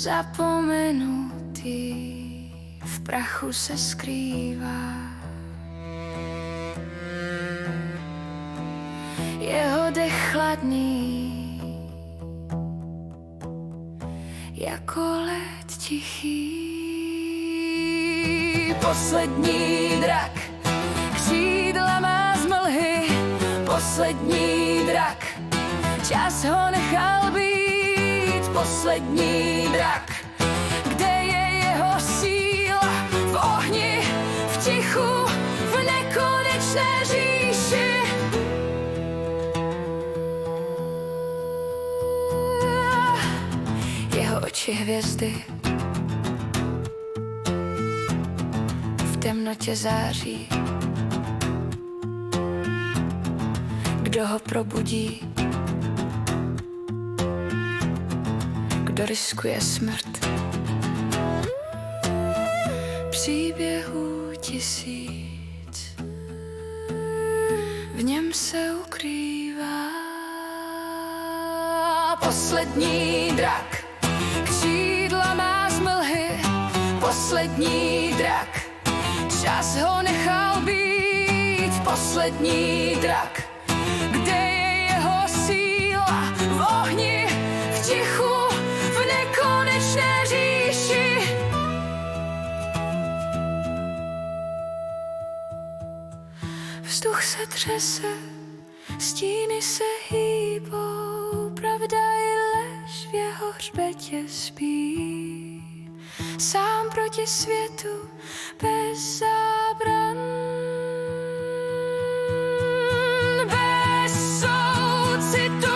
zapomenutý, v prachu se skrývá. Jeho dech chladný, jako led tichý. Poslední drak, křídla má z mlhy. Poslední drak, čas ho nechal být. Poslední drak, kde je jeho síla? V ohni, v tichu, v nekonečné říši. Jeho oči hvězdy v temnotě září. Kdo ho probudí? Kdo riskuje smrt? Příběhů tisíc, v něm se ukrývá. Poslední drak, křídla má z mlhy. Poslední drak, čas ho nechal být. Poslední drak, kde je jeho síla? V ohni, v tichu, v nekonečné říši. Vzduch se třese, stíny se hýbou, pravda i lež v jeho hřbetě spí. Sám proti světu, bez zábran, bez soucitu.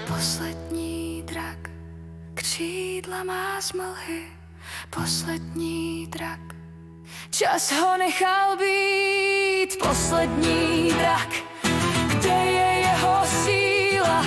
Poslední drak, křídla má z mlhy. Poslední drak, čas ho nechal být. Poslední drak, kde je jeho síla?